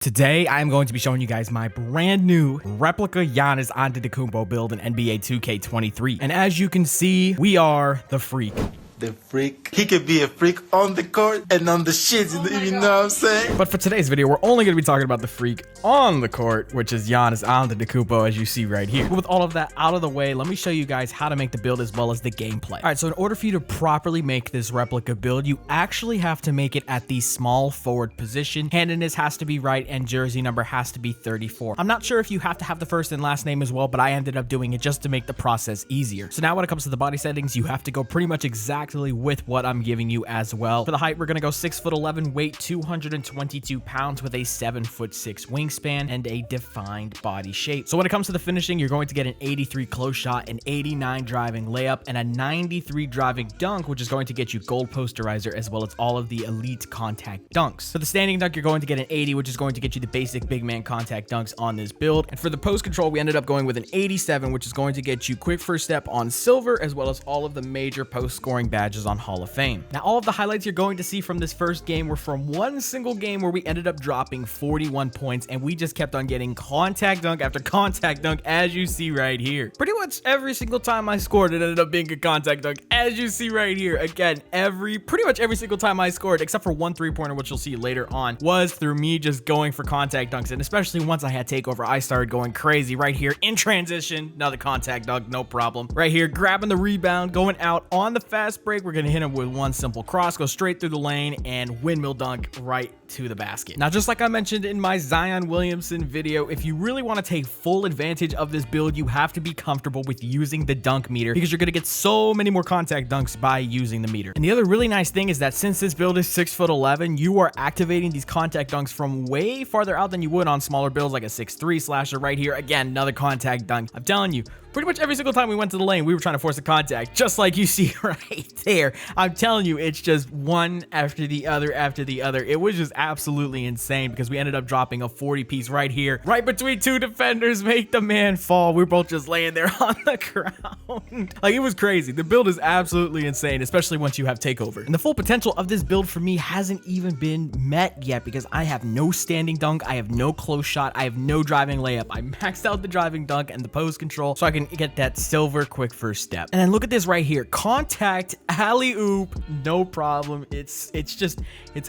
Today, I am going to be showing you guys my brand new replica Giannis Antetokounmpo build in NBA 2K23. And as you can see, we are the freak. The freak. He could be a freak on the court and on the shit, you know what I'm saying? But for today's video, we're only going to be talking about the freak on the court, which is Giannis Antetokounmpo, as you see right here. But with all of that out of the way, let me show you guys how to make the build as well as the gameplay. All right, so in order for you to properly make this replica build, you actually have to make it at the small forward position. Handedness has to be right, and jersey number has to be 34. I'm not sure if you have to have the first and last name as well, but I ended up doing it just to make the process easier. So now when it comes to the body settings, you have to go pretty much exactly with what I'm giving you as well. For the height, we're gonna go 6'11", weight 222 pounds with a 7'6" wingspan and a defined body shape. So when it comes to the finishing, you're going to get an 83 close shot, an 89 driving layup, and a 93 driving dunk, which is going to get you gold posterizer as well as all of the elite contact dunks. For the standing dunk, you're going to get an 80, which is going to get you the basic big man contact dunks on this build. And for the post control, we ended up going with an 87, which is going to get you quick first step on silver as well as all of the major post scoring badges on Hall of Fame. Now, all of the highlights you're going to see from this first game were from one single game where we ended up dropping 41 points, and we just kept on getting contact dunk after contact dunk, as you see right here. Pretty much every single time I scored, it ended up being a contact dunk, as you see right here. Again, pretty much every single time I scored, except for one three-pointer, which you'll see later on, was through me just going for contact dunks. And especially once I had takeover, I started going crazy right here in transition. Another contact dunk, no problem. Right here, grabbing the rebound, going out on the fast break. We're gonna hit him with one simple cross, go straight through the lane, and windmill dunk right to the basket. Now, just like I mentioned in my Zion Williamson video, if you really want to take full advantage of this build, you have to be comfortable with using the dunk meter, because you're going to get so many more contact dunks by using the meter. And the other really nice thing is that since this build is 6'11", you are activating these contact dunks from way farther out than you would on smaller builds like a 6'3" slasher right here. Again, another contact dunk. I'm telling you, pretty much every single time we went to the lane, we were trying to force a contact, just like you see right there. I'm telling you, it's just one after the other after the other. It was just absolutely insane because we ended up dropping a 40-piece right here, right between two defenders, make the man fall. We're both just laying there on the ground. Like, it was crazy. The build is absolutely insane, especially once you have takeover. And the full potential of this build for me hasn't even been met yet because I have no standing dunk, I have no close shot, I have no driving layup. I maxed out the driving dunk and the post control so I can get that silver quick first step. And then look at this right here, contact alley-oop, no problem. It's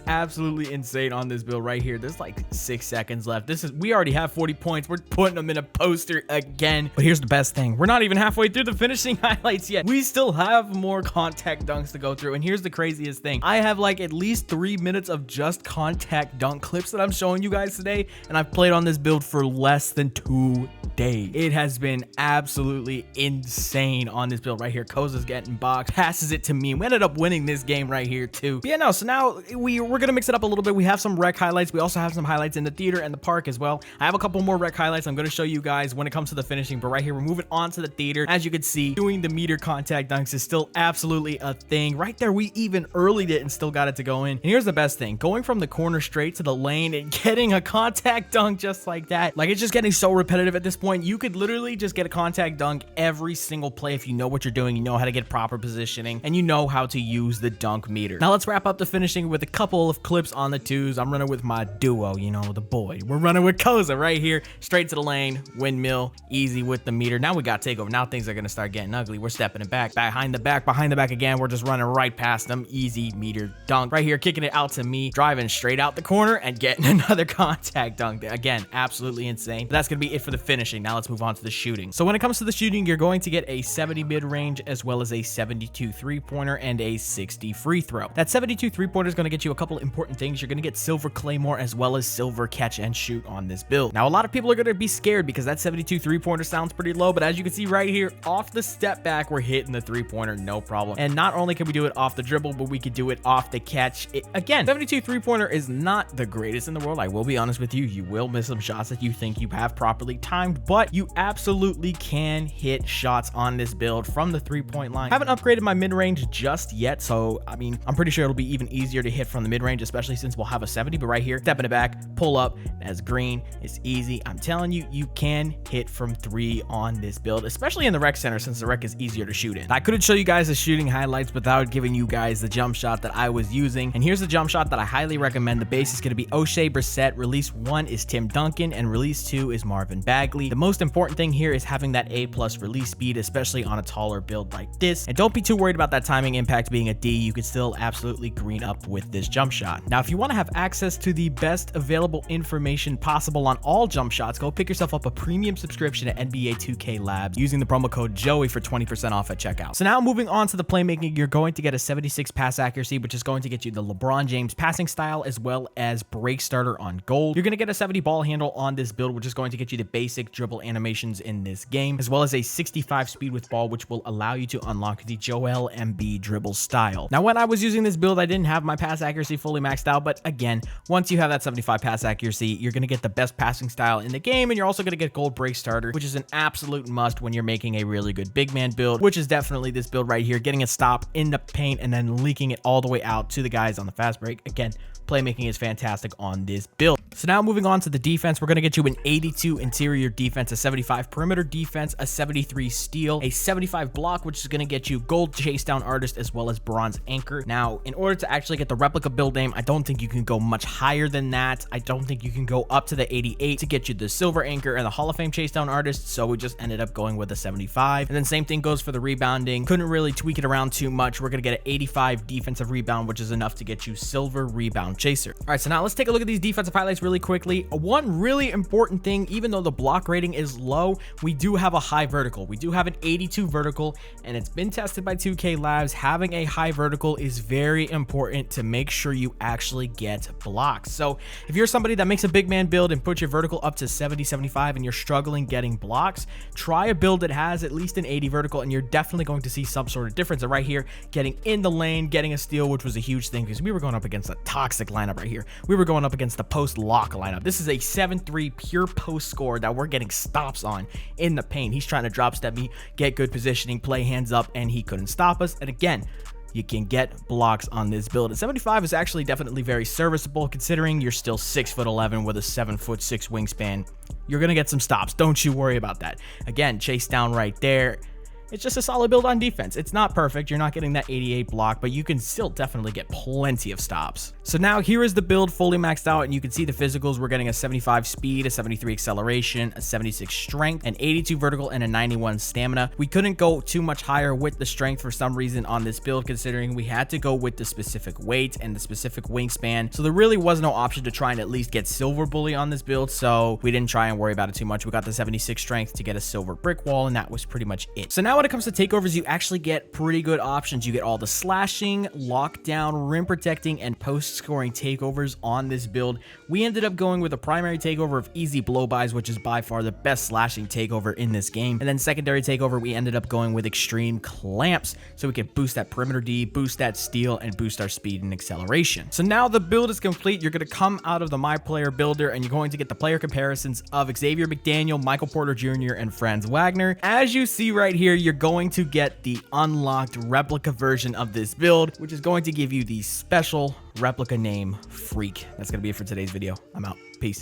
absolutely insane on this build right here. There's like 6 seconds left. We already have 40 points. We're putting them in a poster again. But here's the best thing, we're not even halfway through the finishing highlights yet. We still have more contact dunks to go through. And here's the craziest thing, I have like at least 3 minutes of just contact dunk clips that I'm showing you guys today, and I've played on this build for less than 2 days. It has been absolutely insane on this build right here. Koza's getting boxed, passes it to me. We ended up winning this game right here too. But yeah, no, so now we're gonna mix it up a little bit. We have some rec highlights. We also have some highlights in the theater and the park as well. I have a couple more rec highlights I'm gonna show you guys when it comes to the finishing, but right here we're moving on to the theater. As you can see, doing the meter contact dunks is still absolutely a thing. Right there, we even earlied it and still got it to go in. And here's the best thing, going from the corner straight to the lane and getting a contact dunk just like that. Like, it's just getting so repetitive at this point. You could literally just get a contact dunk every single play if you know what you're doing, you know how to get proper positioning, and you know how to use the dunk meter. Now let's wrap up the finishing with a couple of clips on the twos. I'm running with my duo, you know, the boy. We're running with Koza right here, straight to the lane, windmill, easy with the meter. Now we got takeover. Now things are gonna start getting ugly. We're stepping it back, behind the back again. We're just running right past them, easy meter dunk. Right here, kicking it out to me, driving straight out the corner and getting another contact dunk. Again, absolutely insane. But that's gonna be it for the finishing. Now let's move on to the shooting. So when it comes to the shooting, you're going to get a 70 mid-range as well as a 72 three-pointer and a 60 free throw. That 72 three-pointer is going to get you a couple important things. You're going to get silver claymore as well as silver catch and shoot on this build. Now, a lot of people are going to be scared because that 72 three-pointer sounds pretty low, but as you can see right here, off the step back, we're hitting the three-pointer, no problem. And not only can we do it off the dribble, but we could do it off the catch. Again, 72 three-pointer is not the greatest in the world. I will be honest with you. You will miss some shots that you think you have properly timed, build, but you absolutely can hit shots on this build from the 3-point line. Haven't upgraded my mid-range just yet, so I mean, I'm pretty sure it'll be even easier to hit from the mid-range, especially since we'll have a 70. But right here, step in the back, pull up, that's green. It's easy. I'm telling you, you can hit from 3 on this build, especially in the rec center, since the rec is easier to shoot in. I couldn't show you guys the shooting highlights without giving you guys the jump shot that I was using, and here's the jump shot that I highly recommend. The base is going to be O'Shea Brissett. Release 1 is Tim Duncan, and release 2 is Marvin Bagley. The most important thing here is having that A+ release speed, especially on a taller build like this. And don't be too worried about that timing impact being a D. You can still absolutely green up with this jump shot. Now, if you want to have access to the best available information possible on all jump shots, go pick yourself up a premium subscription at NBA 2K Labs using the promo code Joey for 20% off at checkout. So now moving on to the playmaking, you're going to get a 76 pass accuracy, which is going to get you the LeBron James passing style as well as break starter on gold. You're going to get a 70 ball handle on this build, which is going to get you the basic dribble animations in this game, as well as a 65 speed with ball, which will allow you to unlock the Joel Embiid dribble style. Now, when I was using this build, I didn't have my pass accuracy fully maxed out, but again, once you have that 75 pass accuracy, you're going to get the best passing style in the game, and you're also going to get gold break starter, which is an absolute must when you're making a really good big man build, which is definitely this build right here, getting a stop in the paint and then leaking it all the way out to the guys on the fast break. Again, playmaking is fantastic on this build. So now moving on to the defense, we're going to get you an 82 interior defense, a 75 perimeter defense, a 73 steal, a 75 block, which is going to get you gold chase down artist as well as bronze anchor. Now, in order to actually get the replica build name, I don't think you can go much higher than that. I don't think you can go up to the 88 to get you the silver anchor and the Hall of Fame chase down artist. So we just ended up going with a 75. And then same thing goes for the rebounding. Couldn't really tweak it around too much. We're going to get an 85 defensive rebound, which is enough to get you silver rebound chaser. All right, so now let's take a look at these defensive highlights really quickly. One really important thing, even though the block rating is low, we do have a high vertical. We do have an 82 vertical, and it's been tested by 2K Labs. Having a high vertical is very important to make sure you actually get blocks. So if you're somebody that makes a big man build and puts your vertical up to 70, 75, and you're struggling getting blocks, try a build that has at least an 80 vertical, and you're definitely going to see some sort of difference. And right here, getting in the lane, getting a steal, which was a huge thing because we were going up against a toxic lineup right here. We were going up against the post lock lineup. This is a 7-3 pure post score that we're getting stops on in the paint. He's trying to drop step me, get good positioning, play hands up, and he couldn't stop us. And again, you can get blocks on this build. And 75 is actually definitely very serviceable considering you're still 6'11" with a 7'6" wingspan. You're gonna get some stops. Don't you worry about that. Again, chase down right there. It's just a solid build on defense. It's not perfect. You're not getting that 88 block, but you can still definitely get plenty of stops. So now here is the build fully maxed out, and you can see the physicals. We're getting a 75 speed, a 73 acceleration, a 76 strength, an 82 vertical, and a 91 stamina. We couldn't go too much higher with the strength for some reason on this build, considering we had to go with the specific weight and the specific wingspan. So there really was no option to try and at least get silver bully on this build, so we didn't try and worry about it too much. We got the 76 strength to get a silver brick wall, and that was pretty much it. So now when it comes to takeovers, you actually get pretty good options. You get all the slashing, lockdown, rim protecting, and post scoring takeovers on this build. We ended up going with a primary takeover of easy blow-bys, which is by far the best slashing takeover in this game. And then secondary takeover, we ended up going with extreme clamps, so we could boost that perimeter D, boost that steal, and boost our speed and acceleration. So now the build is complete. You're going to come out of the My Player Builder, and you're going to get the player comparisons of Xavier McDaniel, Michael Porter Jr., and Franz Wagner. As you see right here, you're going to get the unlocked replica version of this build, which is going to give you the special replica name Freak. That's going to be it for today's video. I'm out. Peace.